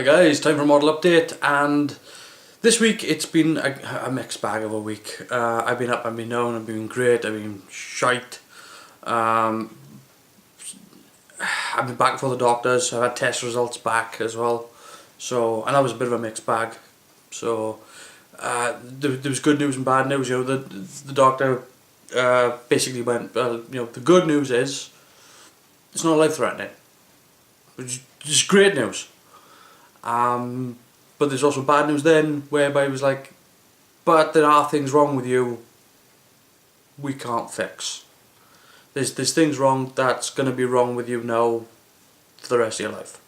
guys, time for a model update, and this week it's been a mixed bag of a week. I've been up, I've been down, I've been great, I've been shite. I've been back for the doctors, I've had test results back as well. So, and that was a bit of a mixed bag. So, there was good news and bad news. You know, the doctor basically went, you know, the good news is it's not life threatening, which is great news. But there's also bad news then, whereby it was like, but there are things wrong with you we can't fix. There's things wrong that's going to be wrong with you now for the rest of your life.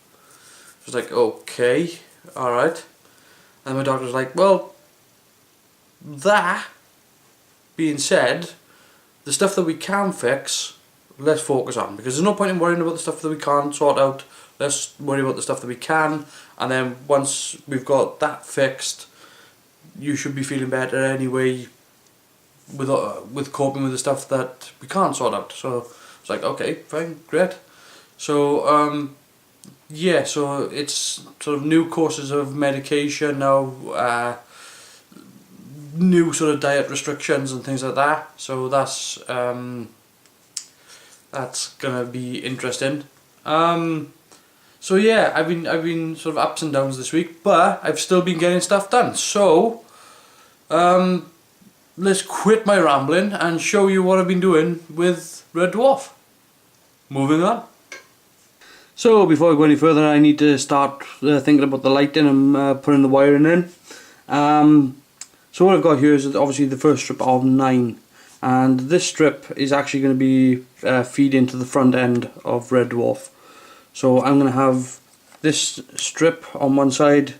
It was like, okay, alright. And my doctor was like, well, that being said, the stuff that we can fix, let's focus on, because there's no point in worrying about the stuff that we can't sort out. Let's worry about the stuff that we can, and then once we've got that fixed, you should be feeling better anyway with coping with the stuff that we can't sort out. So it's like, okay, fine, great. So yeah, so it's sort of new courses of medication now, new sort of diet restrictions and things like that. So that's gonna be interesting. So yeah, I've been sort of ups and downs this week, but I've still been getting stuff done. So let's quit my rambling and show you what I've been doing with Red Dwarf. Moving on. So before I go any further, I need to start thinking about the lighting and putting the wiring in. So what I've got here is obviously the first strip of 9, and this strip is actually going to be feed into the front end of Red Dwarf. So I'm going to have this strip on one side,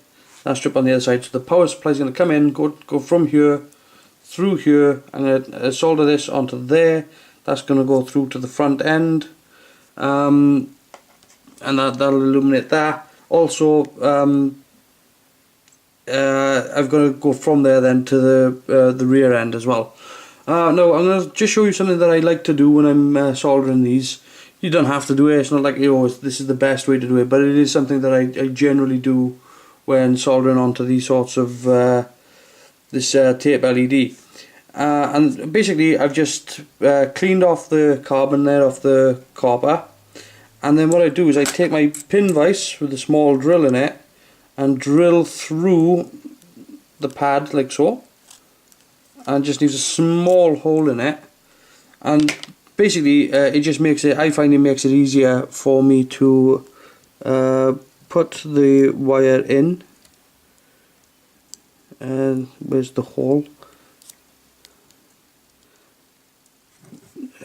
that strip on the other side. So the power supply is going to come in, go from here, through here, and solder this onto there. That's going to go through to the front end, and that'll illuminate that. Also, I've got to go from there then to the rear end as well. Now I'm going to just show you something that I like to do when I'm soldering these. You don't have to do it, it's not like, you know, this is the best way to do it, but it is something that I generally do when soldering onto these sorts of this tape LED. And basically I've just cleaned off the carbon there off the copper, and then what I do is I take my pin vise with a small drill in it and drill through the pad like so, and just leaves a small hole in it, and basically it just makes it, I find it makes it easier for me to put the wire in. And where's the hole?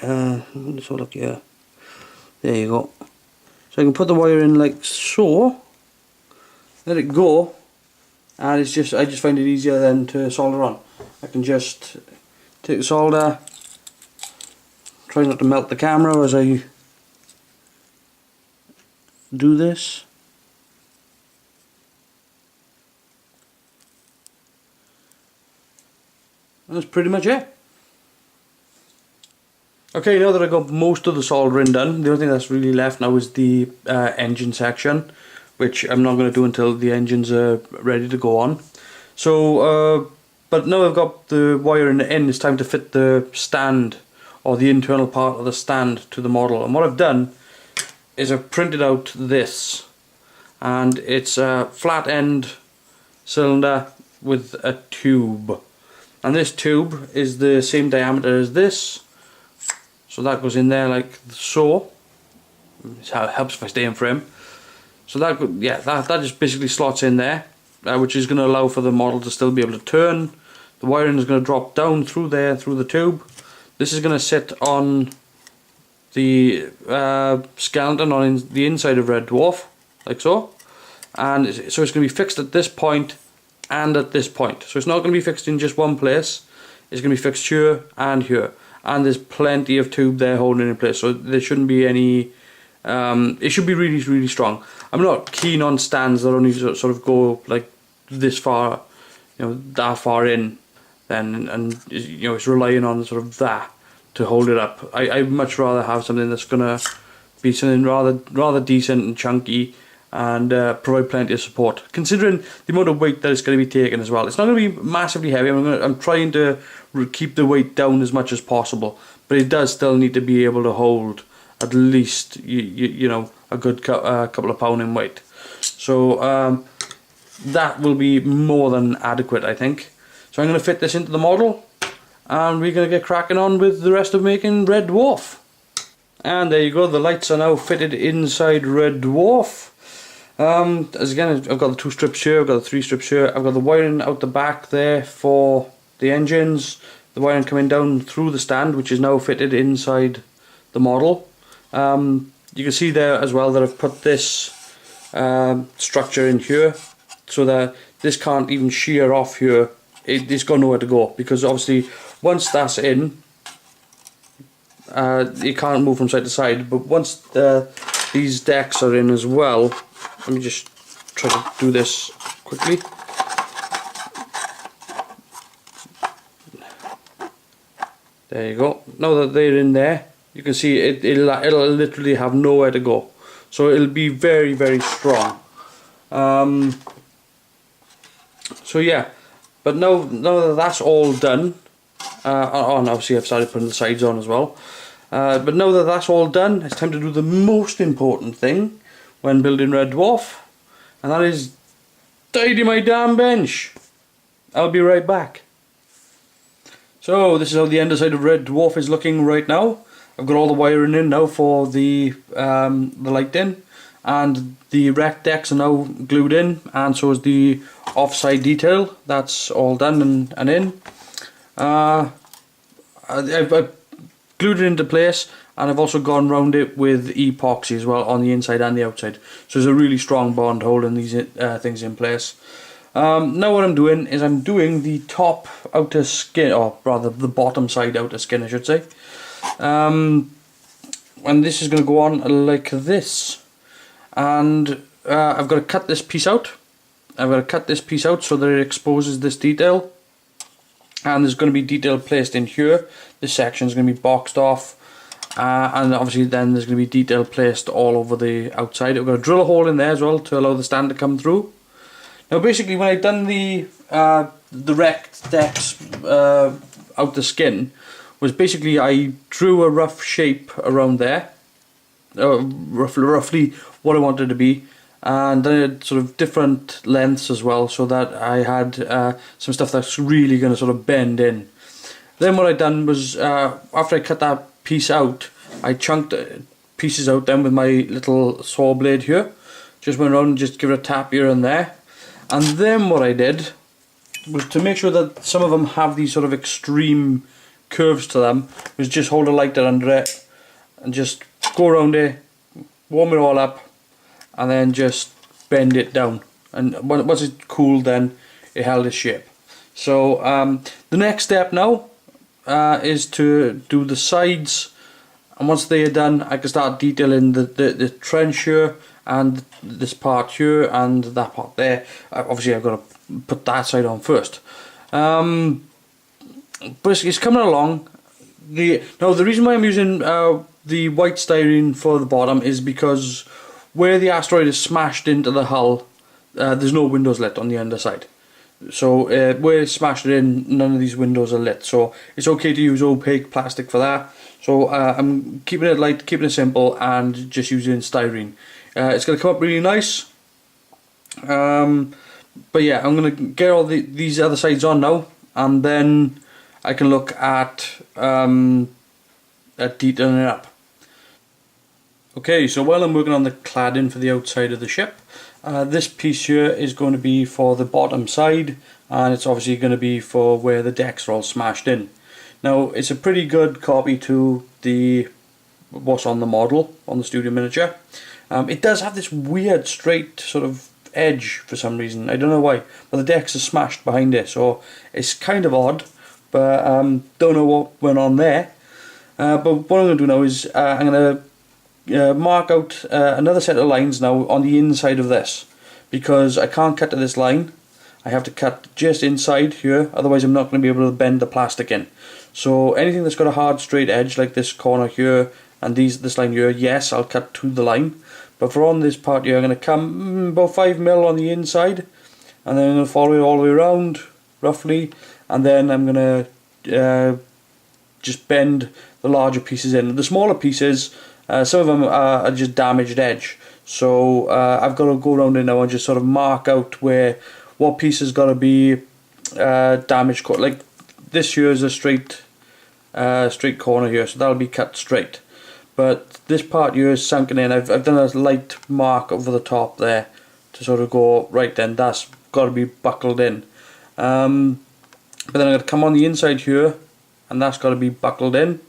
Let's have a look here. There you go. So I can put the wire in like so, let it go, and I just find it easier then to solder on. I can just take the solder, try not to melt the camera as I do this. And that's pretty much it. Okay, now that I got most of the soldering done, the only thing that's really left now is the engine section, which I'm not going to do until the engines are ready to go on. So, but now I've got the wiring in, it's time to fit the stand, or the internal part of the stand, to the model. And what I've done is I've printed out this, and it's a flat end cylinder with a tube, and this tube is the same diameter as this, so that goes in there like so. That's how it helps if I stay in frame. So that just basically slots in there, which is going to allow for the model to still be able to turn. The wiring is going to drop down through there, through the tube. This is going to sit on the skeleton on the inside of Red Dwarf, like so. And so it's going to be fixed at this point and at this point. So it's not going to be fixed in just one place. It's going to be fixed here and here. And there's plenty of tube there holding it in place. So there shouldn't be any... it should be really, really strong. I'm not keen on stands that only sort of go like this far, you know, that far in. And you know, it's relying on sort of that to hold it up. I'd much rather have something that's gonna be something rather decent and chunky, and provide plenty of support. Considering the amount of weight that it's going to be taking as well, it's not going to be massively heavy. I'm trying to keep the weight down as much as possible, but it does still need to be able to hold at least you know, a good couple of pound in weight. So that will be more than adequate, I think. So I'm going to fit this into the model, and we're going to get cracking on with the rest of making Red Dwarf. And there you go, the lights are now fitted inside Red Dwarf. As again, I've got the 2 strips here, I've got the 3 strips here, I've got the wiring out the back there for the engines, the wiring coming down through the stand, which is now fitted inside the model. You can see there as well that I've put this structure in here, so that this can't even shear off here. It's got nowhere to go, because obviously once that's in, you can't move from side to side. But once these decks are in as well, let me just try to do this quickly. There you go. Now that they're in there, you can see it'll literally have nowhere to go. So it'll be very, very strong. So yeah, but now that that's all done, and obviously I've started putting the sides on as well. But now that that's all done, it's time to do the most important thing when building Red Dwarf, and that is tidy my damn bench. I'll be right back. So this is how the underside of Red Dwarf is looking right now. I've got all the wiring in now for the lighting, and the rec decks are now glued in, and so is the offside detail. That's all done and in. I've glued it into place, and I've also gone round it with epoxy as well on the inside and the outside. So there's a really strong bond holding these things in place. Now what I'm doing is I'm doing the top outer skin, or rather the bottom side outer skin I should say. And this is going to go on like this. And I've got to cut this piece out. I've got to cut this piece out so that it exposes this detail. And there's going to be detail placed in here. This section is going to be boxed off, and obviously then there's going to be detail placed all over the outside. I've got to drill a hole in there as well to allow the stand to come through. Now basically when I've done the rect decks out the skin, was basically I drew a rough shape around there, roughly what I wanted it to be, and then I had sort of different lengths as well, so that I had some stuff that's really going to sort of bend in. Then what I done was, after I cut that piece out, I chunked pieces out then with my little saw blade here. Just went around and just give it a tap here and there. And then what I did was, to make sure that some of them have these sort of extreme curves to them, was just hold a lighter under it and just go around it, warm it all up, and then just bend it down. And once it cooled, then it held its shape. So the next step now is to do the sides, and once they are done I can start detailing the trench here, and this part here and that part there. Obviously I've got to put that side on first. But it's coming along. Now the reason why I'm using the white styrene for the bottom is because where the asteroid is smashed into the hull, there's no windows lit on the underside. So where it's smashed in, none of these windows are lit. So it's okay to use opaque plastic for that. So I'm keeping it light, keeping it simple, and just using styrene. It's going to come up really nice. But yeah, I'm going to get all these other sides on now, and then I can look at detailing it up. Okay, so while I'm working on the cladding for the outside of the ship, this piece here is going to be for the bottom side, and it's obviously going to be for where the decks are all smashed in. Now it's a pretty good copy to what's on the model, on the studio miniature. It does have this weird straight sort of edge for some reason, I don't know why, but the decks are smashed behind it, so it's kind of odd, but don't know what went on there. But what I'm going to do now is I'm going to mark out another set of lines now on the inside of this, because I can't cut to this line. I have to cut just inside here, otherwise I'm not going to be able to bend the plastic in. So anything that's got a hard straight edge like this corner here and this line here, yes, I'll cut to the line, But for on this part here, I'm going to come about 5mm on the inside, and then I'm going to follow it all the way around, roughly, and then I'm going to just bend the larger pieces in. The smaller pieces, some of them are just damaged edge, so I've got to go around it now and just sort of mark out what piece has got to be damaged. Like this here is a straight corner here, so that'll be cut straight. But this part here is sunken in. I've done a light mark over the top there to sort of go, right then, that's got to be buckled in. But then I'm going to come on the inside here, and that's got to be buckled in.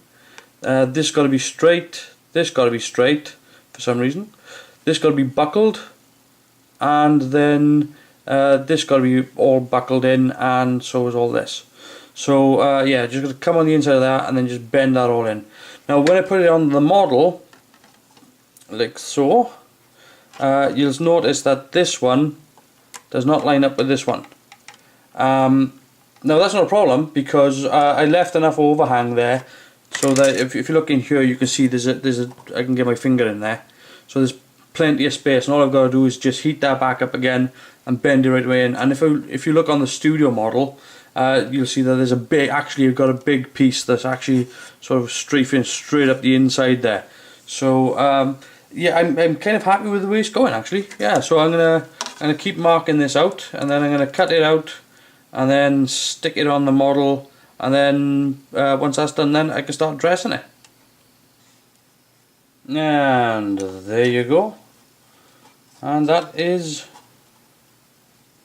This got to be straight, this got to be straight for some reason. This got to be buckled, and then this got to be all buckled in, and so is all this. So yeah, just going to come on the inside of that and then just bend that all in. Now when I put it on the model, like so, you'll notice that this one does not line up with this one. Now that's not a problem, because I left enough overhang there so that if you look in here, you can see there's a I can get my finger in there, so there's plenty of space, and all I've got to do is just heat that back up again and bend it right way in. And if you look on the studio model, you'll see that there's actually you've got a big piece that's actually sort of strafing straight up the inside there. So yeah, I'm kind of happy with the way it's going actually. Yeah, so I'm gonna keep marking this out, and then I'm gonna cut it out and then stick it on the model, and then once that's done, then I can start dressing it. And there you go. And that is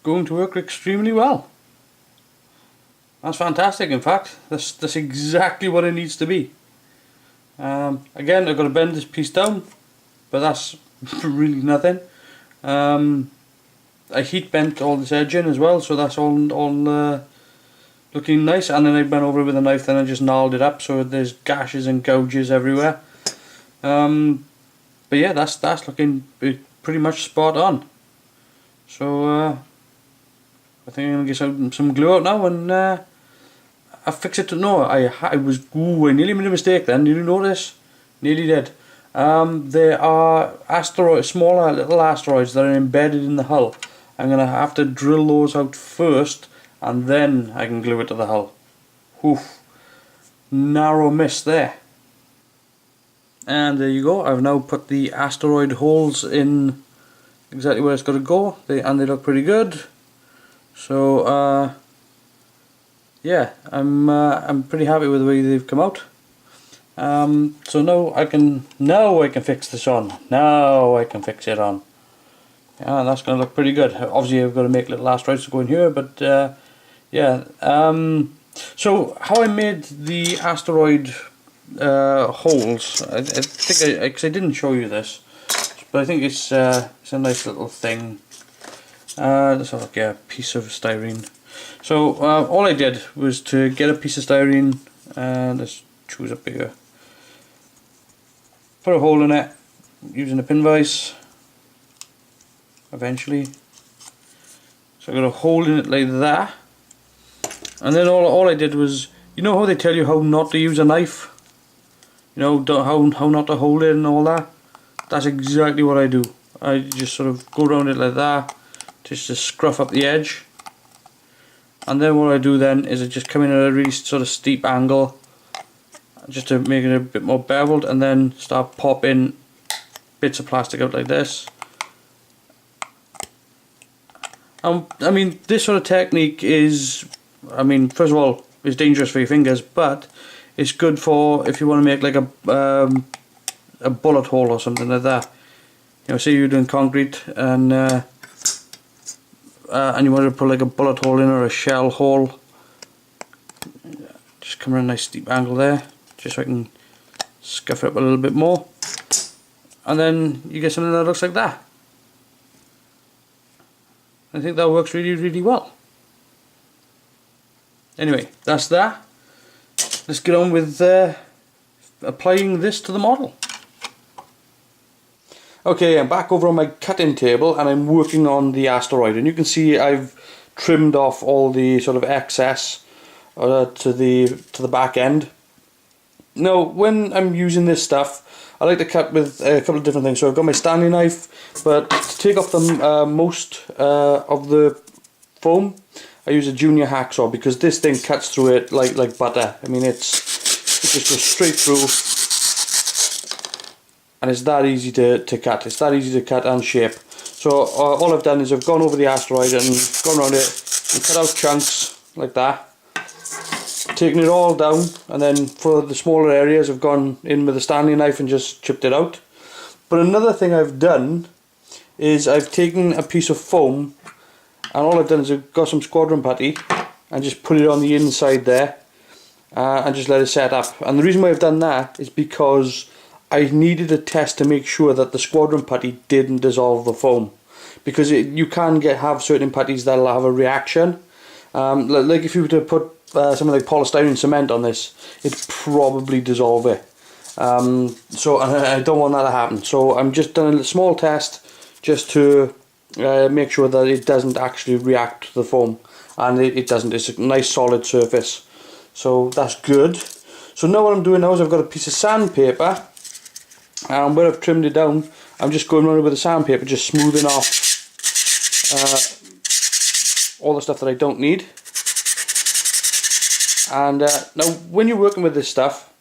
going to work extremely well. That's fantastic. In fact, that's exactly what it needs to be. Again, I've got to bend this piece down, but that's really nothing. I heat bent all this edge in as well, so that's all looking nice. And then I went over it with a knife, then I just gnarled it up so there's gashes and gouges everywhere. But yeah, that's looking pretty much spot on. So I think I'm gonna get some glue out now, and I fix it to no. I nearly made a mistake then. Did you notice? Nearly did. There are smaller little asteroids that are embedded in the hull. I'm gonna have to drill those out first, and then I can glue it to the hull. Oof, narrow miss there. And there you go. I've now put the asteroid holes in exactly where it's got to go, and they look pretty good. So yeah, I'm pretty happy with the way they've come out. So now I can fix this on. Now I can fix it on. Yeah, that's going to look pretty good. Obviously I've got to make little asteroids to go in here, but yeah. So how I made the asteroid holes, I think because I didn't show you this, but I think it's a nice little thing. Let's have like a piece of styrene. So all I did was to get a piece of styrene, and let's choose a bigger, put a hole in it using a pin vise eventually. So I got a hole in it like that, and then all I did was, you know how they tell you how not to use a knife, you know, how not to hold it and all that? That's exactly what I do. I just sort of go around it like that, just to scruff up the edge, and then what I do then is I just come in at a really sort of steep angle just to make it a bit more beveled, and then start popping bits of plastic out like this. I mean, this sort of technique is, I mean, first of all, it's dangerous for your fingers, but it's good for if you want to make like a bullet hole or something like that. You know, say you're doing concrete and you want to put like a bullet hole in, or a shell hole. Just come at a nice steep angle there, just so I can scuff it up a little bit more, and then you get something that looks like that. I think that works really, really well. Anyway, that's that. Let's get on with applying this to the model. Okay, I'm back over on my cutting table, and I'm working on the asteroid, and you can see I've trimmed off all the sort of excess to the back end. Now, when I'm using this stuff, I like to cut with a couple of different things. So I've got my Stanley knife, but to take off the most of the foam, I use a junior hacksaw because this thing cuts through it like butter. I mean, it just goes straight through, and it's that easy to cut. It's that easy to cut and shape. So all I've done is I've gone over the asteroid and gone around it and cut out chunks like that. Taken it all down, and then for the smaller areas I've gone in with a Stanley knife and just chipped it out. But another thing I've done is I've taken a piece of foam, and all I've done is I've got some squadron putty and just put it on the inside there and just let it set up. And the reason why I've done that is because I needed a test to make sure that the squadron putty didn't dissolve the foam, because you can have certain putties that'll have a reaction. Like if you were to put something like polystyrene cement on this, it'd probably dissolve it. So I don't want that to happen. So I'm just doing a small test just to make sure that it doesn't actually react to the foam, and it doesn't. It's a nice solid surface, so that's good. So now what I'm doing now is I've got a piece of sandpaper, and where I've trimmed it down, I'm just going around with the sandpaper, just smoothing off all the stuff that I don't need. And now when you're working with this stuff,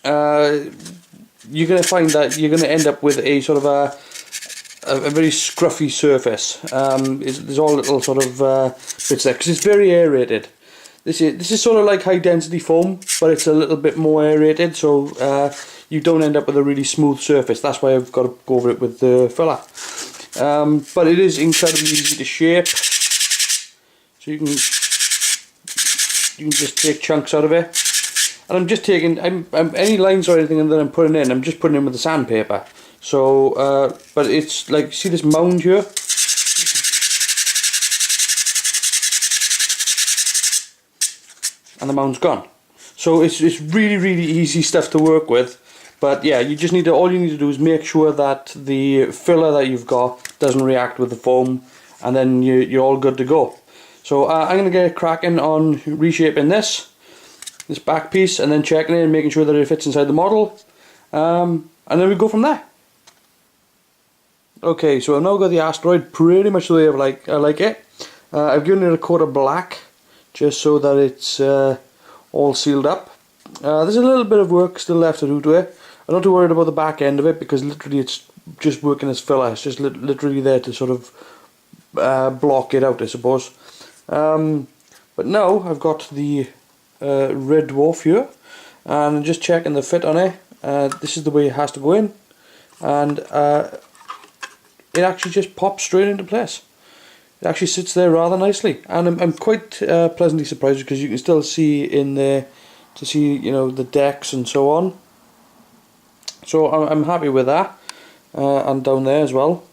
you're going to find that you're going to end up with a sort of a very scruffy surface. There's all little sort of bits there because it's very aerated. This is sort of like high density foam, but it's a little bit more aerated, so you don't end up with a really smooth surface. That's why I've got to go over it with the filler. But it is incredibly easy to shape, so you can just take chunks out of it. And I'm just taking any lines or anything that I'm putting in, I'm just putting in with the sandpaper. So but it's like, see this mound here, and the mound's gone. So it's really easy stuff to work with. But yeah, you just need to, all you need to do is make sure that the filler that you've got doesn't react with the foam, and then you're all good to go. So I'm going to get cracking on reshaping this back piece, and then checking it and making sure that it fits inside the model, and then we go from there. Okay, so I've now got the asteroid pretty much the way I like it. I've given it a coat of black just so that it's all sealed up. There's a little bit of work still left to do to it. I'm not too worried about the back end of it because literally it's just working as filler. It's just literally there to sort of block it out, I suppose. But now I've got the red dwarf here, and I'm just checking the fit on it. This is the way it has to go in, and it actually just pops straight into place. It actually sits there rather nicely, and I'm quite pleasantly surprised because you can still see in there to see, you know, the decks and so on. So I'm happy with that, and down there as well.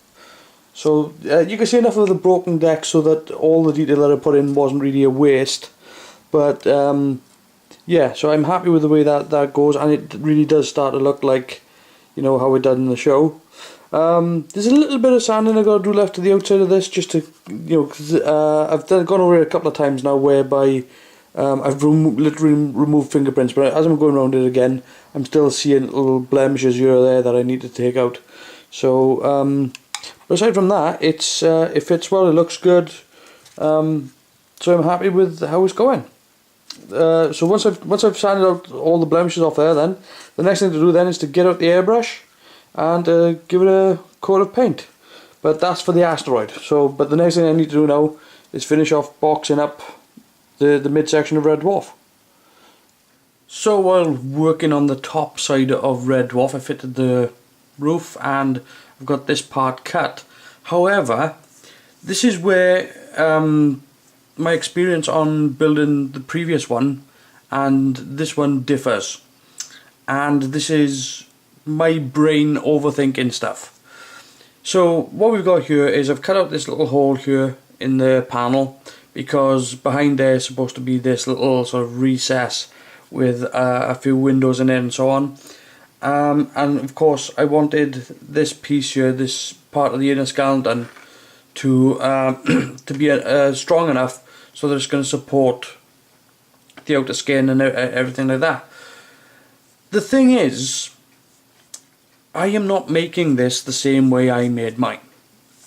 So you can see enough of the broken deck so that all the detail that I put in wasn't really a waste. But yeah, so I'm happy with the way that goes, and it really does start to look like, you know, how it did in the show. There's a little bit of sanding I've got to do left to the outside of this, just to, you know, because I've gone over it a couple of times now, whereby I've literally removed fingerprints, but as I'm going around it again, I'm still seeing little blemishes here or there that I need to take out. So but aside from that, it fits well, it looks good, so I'm happy with how it's going. So once I've sanded out all the blemishes off there, then the next thing to do then is to get out the airbrush and give it a coat of paint. But that's for the asteroid. So, but the next thing I need to do now is finish off boxing up the midsection of Red Dwarf. So while working on the top side of Red Dwarf, I fitted the roof and I've got this part cut. However, this is where my experience on building the previous one and this one differs, and this is my brain overthinking stuff. So what we've got here is I've cut out this little hole here in the panel because behind there is supposed to be this little sort of recess with a few windows in it and so on. And of course I wanted this piece here, this part of the inner skeleton, to to be strong enough so that it's going to support the outer skin and everything like that. the thing is, I am not making this the same way I made mine,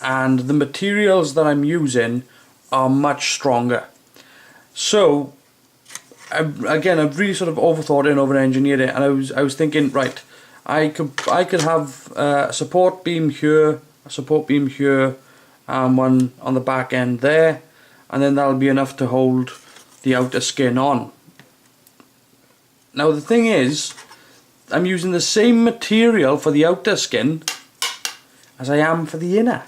and the materials that I'm using are much stronger. So I've really sort of overthought it and over-engineered it, and I was thinking, right, I could have a support beam here, a support beam here, and one on the back end there, and then that'll be enough to hold the outer skin on. Now the thing is, I'm using the same material for the outer skin as I am for the inner.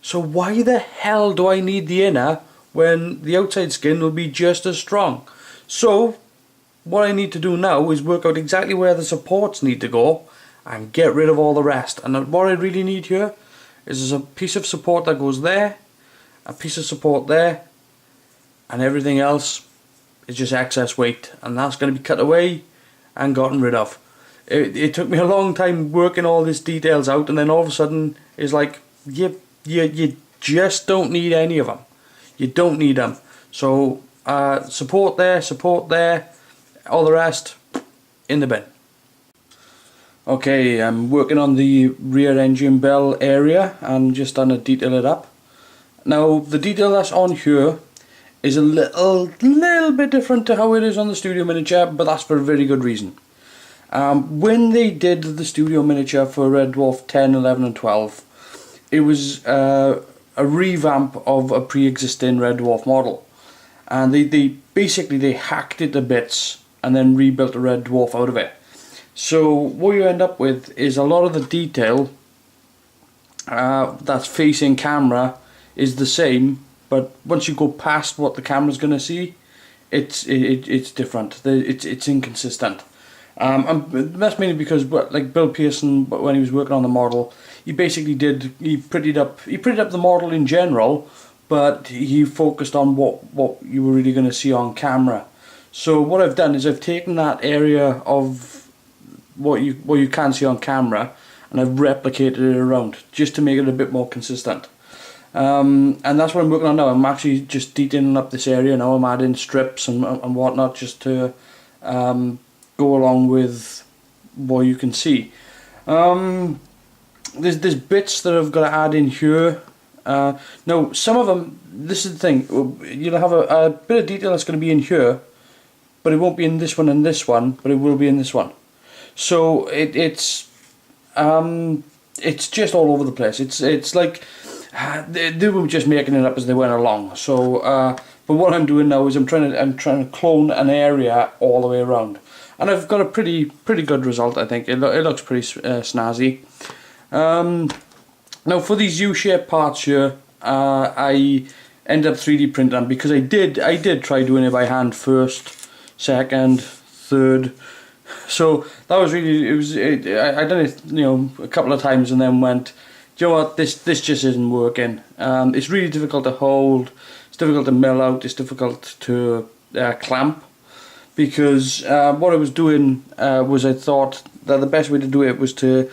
So why the hell do I need the inner when the outside skin will be just as strong? So what I need to do now is work out exactly where the supports need to go and get rid of all the rest. And what I really need here is a piece of support that goes there, a piece of support there, and everything else is just excess weight, and that's going to be cut away and gotten rid of. It took me a long time working all these details out, and then all of a sudden it's like you just don't need any of them. You don't need them. So support there, all the rest in the bin. Okay, I'm working on the rear engine bell area and just done to detail it up. Now the detail that's on here is a little bit different to how it is on the studio miniature, but that's for a very good reason. When they did the studio miniature for Red Dwarf 10, 11 and 12, it was a revamp of a pre-existing Red Dwarf model, and they basically hacked it to bits and then rebuilt a Red Dwarf out of it. So what you end up with is a lot of the detail that's facing camera is the same, but once you go past what the camera's going to see, it's different. It's inconsistent. And that's mainly because, like Bill Pearson, when he was working on the model, he prettied up the model in general, but he focused on what you were really going to see on camera. So what I've done is I've taken that area of what you can see on camera and I've replicated it around just to make it a bit more consistent. And that's what I'm working on now. I'm actually just detailing up this area now. I'm adding strips and whatnot just to go along with what you can see. There's bits that I've got to add in here. Now some of them, this is the thing, you'll have a bit of detail that's going to be in here, but it won't be in this one and this one, but it will be in this one. So it's just all over the place. It's like they were just making it up as they went along. So but what I'm doing now is I'm trying to clone an area all the way around, and I've got a pretty good result. I think it looks pretty snazzy. Now for these U-shaped parts here, I ended up 3D printing them because I did try doing it by hand first, second, third. So that was really, I done it, a couple of times and then went, do you know what, this just isn't working. It's really difficult to hold, it's difficult to mill out, it's difficult to clamp, because what I was doing was I thought that the best way to do it was to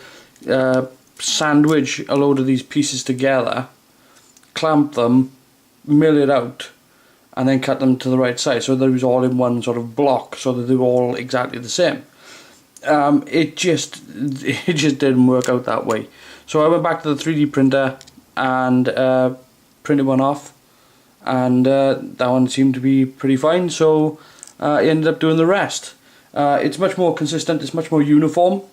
sandwich a load of these pieces together, clamp them, mill it out, and then cut them to the right size so they was all in one sort of block so that they were all exactly the same. It just didn't work out that way. So I went back to the 3D printer and printed one off, and that one seemed to be pretty fine, so I ended up doing the rest. It's much more consistent, it's much more uniform,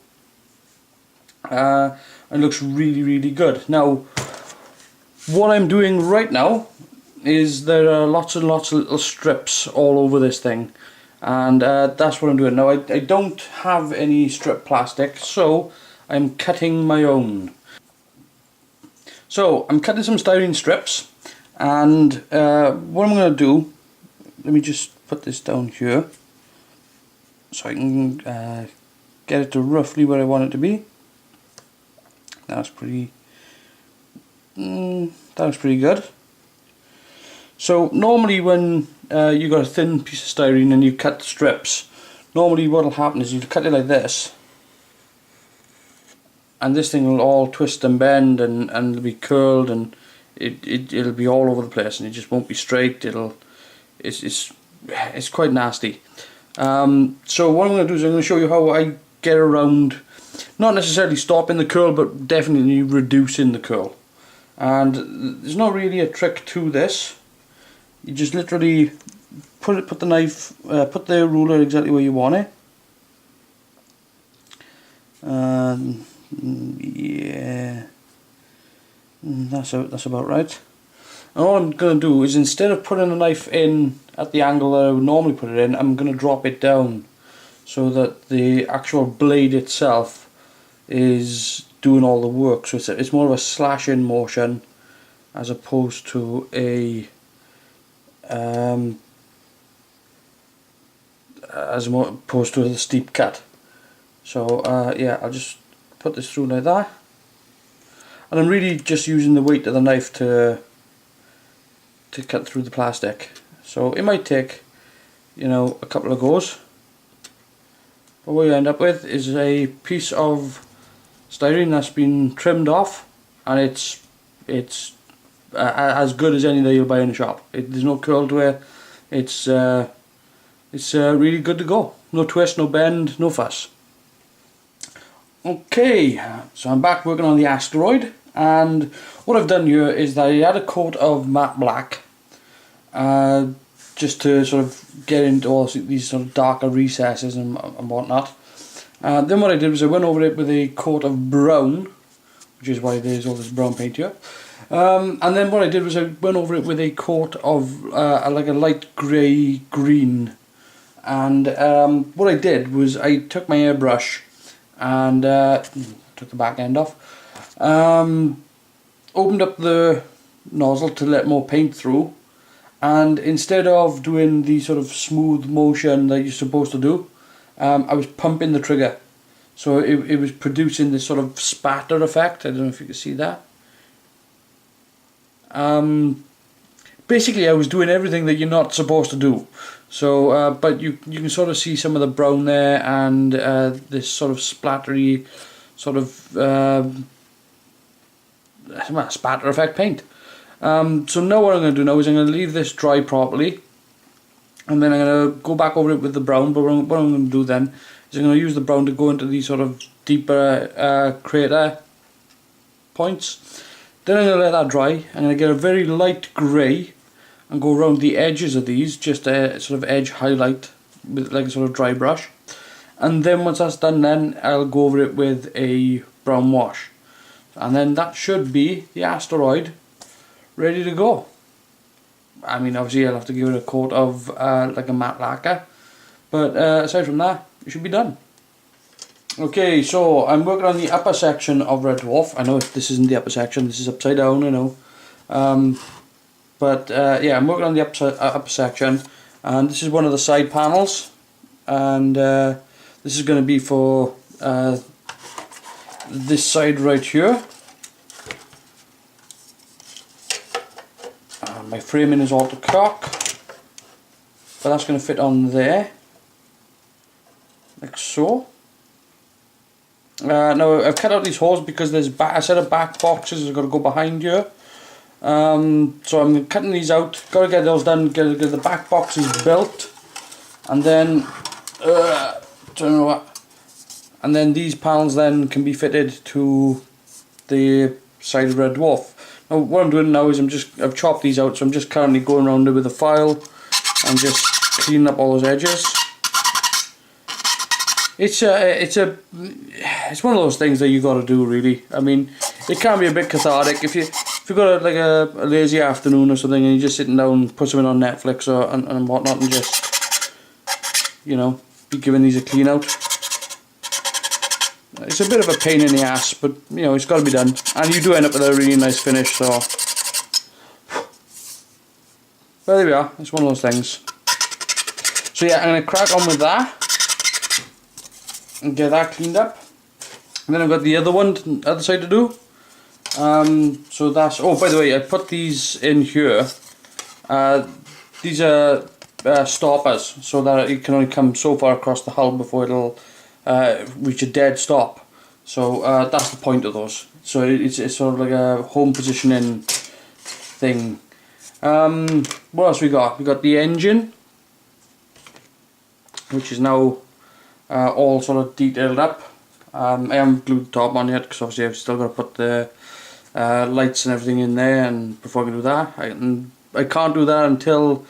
and looks really good. Now what I'm doing right now is there are lots and lots of little strips all over this thing, and that's what I'm doing now. I don't have any strip plastic, so I'm cutting my own. So I'm cutting some styrene strips, and what I'm going to do, let me just put this down here so I can get it to roughly where I want it to be. That's pretty good. So normally when you got a thin piece of styrene and you cut strips, normally what will happen is you cut it like this, and this thing will all twist and bend and it'll be curled, and it'll be all over the place, and it just won't be straight. It's quite nasty. So what I'm going to do is I'm going to show you how I get around, not necessarily stopping the curl, but definitely reducing the curl. And there's not really a trick to this. You just literally put the knife, put the ruler exactly where you want it. Yeah, that's about right. And all I'm going to do is, instead of putting the knife in at the angle that I would normally put it in, I'm going to drop it down so that the actual blade itself is doing all the work. So it's more of a slashing motion as opposed to a steep cut. So yeah, I'll just put this through like that, and I'm really just using the weight of the knife to cut through the plastic. So it might take, you know, a couple of goes, but what you end up with is a piece of styrene that's been trimmed off, and it's as good as any that you'll buy in a shop. There's no curl to it. It's really good to go. No twist, no bend, no fuss. Okay, so I'm back working on the asteroid, and what I've done here is that I had a coat of matte black, just to sort of get into all these sort of darker recesses and whatnot. Then what I did was I went over it with a coat of brown, which is why there's all this brown paint here. And then what I did was I went over it with a coat of like a light grey green. And what I did was I took my airbrush and took the back end off, opened up the nozzle to let more paint through, and instead of doing the sort of smooth motion that you're supposed to do, I was pumping the trigger, so it was producing this sort of spatter effect. I don't know if you can see that. Basically I was doing everything that you're not supposed to do. So but you can sort of see some of the brown there, and this sort of splattery sort of spatter effect paint. So now what I'm going to do now is I'm going to leave this dry properly, and then I'm going to go back over it with the brown. But what I'm going to do then is I'm going to use the brown to go into these sort of deeper crater points. Then I'm going to let that dry. I'm going to get a very light grey and go around the edges of these, just a sort of edge highlight with like a sort of dry brush. And then once that's done, then I'll go over it with a brown wash. And then that should be the asteroid ready to go. I mean, obviously I'll have to give it a coat of like a matte lacquer, but aside from that, it should be done. Okay, so I'm working on the upper section of Red Dwarf. I know this isn't the upper section, this is upside down, I know. But yeah, I'm working on the upper section, and this is one of the side panels, and this is going to be for this side right here. My framing is auto cock, but that's going to fit on there, like so. Now I've cut out these holes because there's a set of back boxes that are going to go behind here. So I'm cutting these out. Got to get those done. Get the back boxes built, and then and then these panels then can be fitted to the side of Red Dwarf. Now what I'm doing now is I've chopped these out, so I'm just currently going around it with a file and just cleaning up all those edges. It's one of those things that you got to do, really. I mean, it can be a bit cathartic if you've got a lazy afternoon or something and you're just sitting down, put something on Netflix or and whatnot, and just, you know, be giving these a clean out. It's a bit of a pain in the ass, but you know, it's got to be done, and you do end up with a really nice finish. So, well, there we are. It's one of those things. So yeah, I'm gonna crack on with that and get that cleaned up, and then I've got the other side to do. So that's, oh, by the way, I put these in here. These are stoppers, so that it can only come so far across the hull before it'll reach a dead stop. So that's the point of those. So it's sort of like a home positioning thing. What else we got? We got the engine. which is now all sort of detailed up. I haven't glued the top on yet because obviously I've still got to put the lights and everything in there, and before I can do that, I can't do that until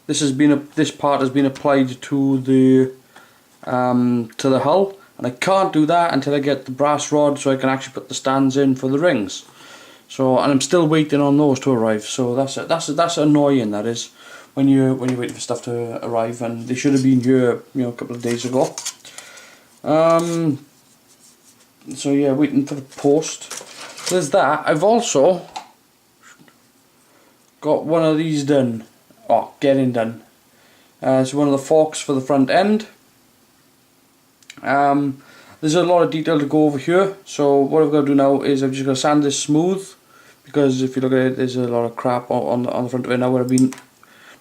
this part has been applied to the hull, and I can't do that until I get the brass rod so I can actually put the stands in for the rings. So, and I'm still waiting on those to arrive. So that's annoying. That is, when you're waiting for stuff to arrive, and they should have been here, a couple of days ago. So yeah, waiting for the post. So there's that. I've also got one of these done. Oh, getting done. So one of the forks for the front end. There's a lot of detail to go over here, so what I've got to do now is I'm just going to sand this smooth, because if you look at it, there's a lot of crap on the front of it now where I've been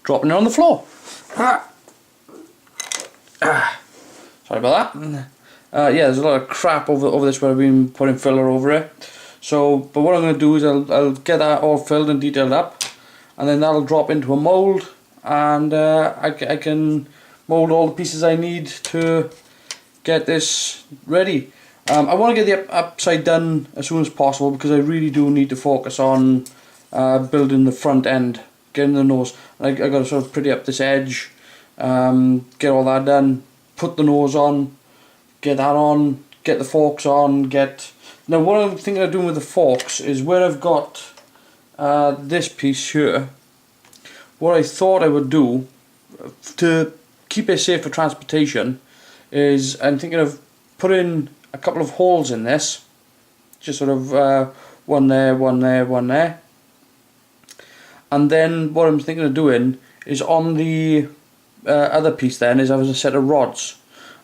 dropping it on the floor. Sorry about that. Yeah, there's a lot of crap over this where I've been putting filler over it. So, but what I'm going to do is I'll get that all filled and detailed up, and then that'll drop into a mould, and I can mould all the pieces I need to get this ready. I want to get the upside done as soon as possible, because I really do need to focus on building the front end, getting the nose. I got to sort of pretty up this edge, get all that done, put the nose on, get that on, get the forks on, now what I'm thinking of doing with the forks is where I've got this piece here, what I thought I would do to keep it safe for transportation is I'm thinking of putting a couple of holes in this, just sort of one there, one there, one there, and then what I'm thinking of doing is on the other piece then is I have a set of rods,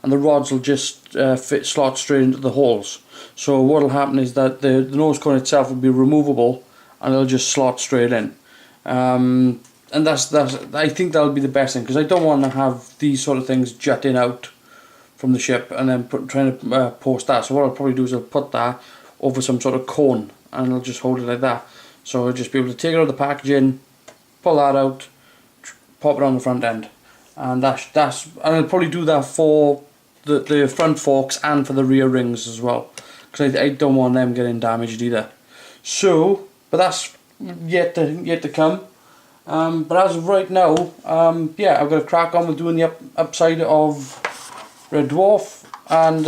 and the rods will just slot straight into the holes. So what will happen is that the nose cone itself will be removable, and it'll just slot straight in. And that's I think that'll be the best thing, because I don't want to have these sort of things jutting out from the ship and then trying to post that. So what I'll probably do is I'll put that over some sort of cone, and I'll just hold it like that. So I'll just be able to take it out of the packaging, pull that out, pop it on the front end, and and I'll probably do that for the front forks and for the rear rings as well, because I don't want them getting damaged either. So, but that's yet to come. But as of right now, yeah, I've got to crack on with doing the upside of Red Dwarf, and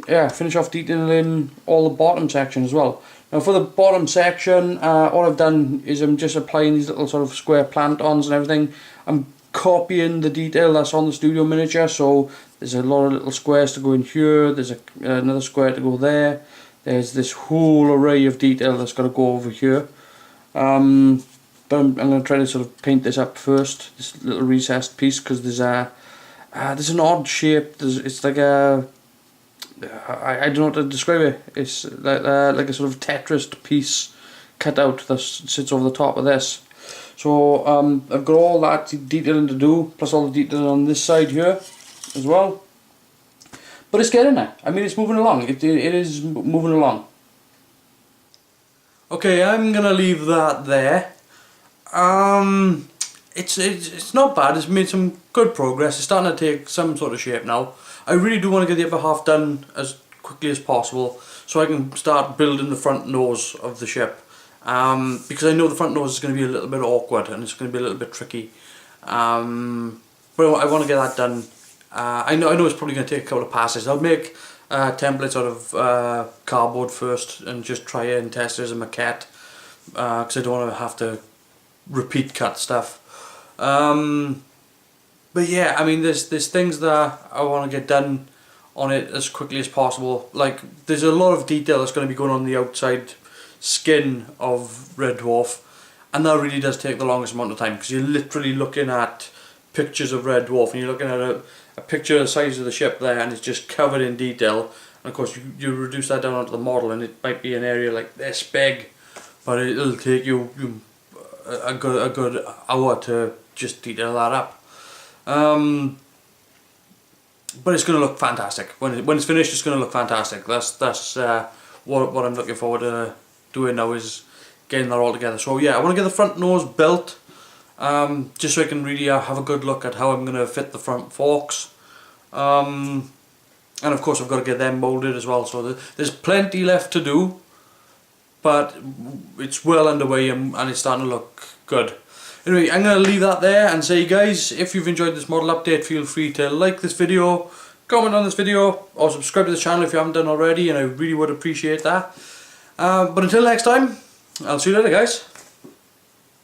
yeah, finish off detailing all the bottom section as well. Now for the bottom section, all I've done is I'm just applying these little sort of square plant-ons and everything. I'm copying the detail that's on the studio miniature, so there's a lot of little squares to go in here, there's another square to go there, there's this whole array of detail that's got to go over here. But I'm going to try to sort of paint this up first, this little recessed piece, because there's an odd shape. It's like a I don't know what to describe it. It's like a sort of Tetris piece cut out that sits over the top of this. So I've got all that detailing to do, plus all the detail on this side here as well. But it's getting there. I mean, it's moving along. It is moving along. Okay, I'm gonna leave that there. It's not bad. It's made some good progress. It's starting to take some sort of shape now. I really do want to get the upper half done as quickly as possible, so I can start building the front nose of the ship. Because I know the front nose is going to be a little bit awkward and it's going to be a little bit tricky. But I want to get that done. I know it's probably going to take a couple of passes. I'll make templates out of cardboard first and just try it and test it as a maquette, because I don't want to have to repeat cut stuff. But yeah, I mean, there's things that I want to get done on it as quickly as possible. Like, there's a lot of detail that's going to be going on the outside skin of Red Dwarf, and that really does take the longest amount of time, because you're literally looking at pictures of Red Dwarf, and you're looking at a picture of the size of the ship there, and it's just covered in detail. And of course you reduce that down onto the model, and it might be an area like this big, but it'll take you a good hour to just detail that up. But it's going to look fantastic. When it's finished, it's going to look fantastic. That's what I'm looking forward to doing now, is getting that all together. So yeah, I want to get the front nose built, just so I can really have a good look at how I'm going to fit the front forks. And of course I've got to get them moulded as well, so there's plenty left to do, but it's well underway and it's starting to look good. Anyway, I'm going to leave that there and say, guys, if you've enjoyed this model update, feel free to like this video, comment on this video, or subscribe to the channel if you haven't done already, and I really would appreciate that. But until next time, I'll see you later, guys.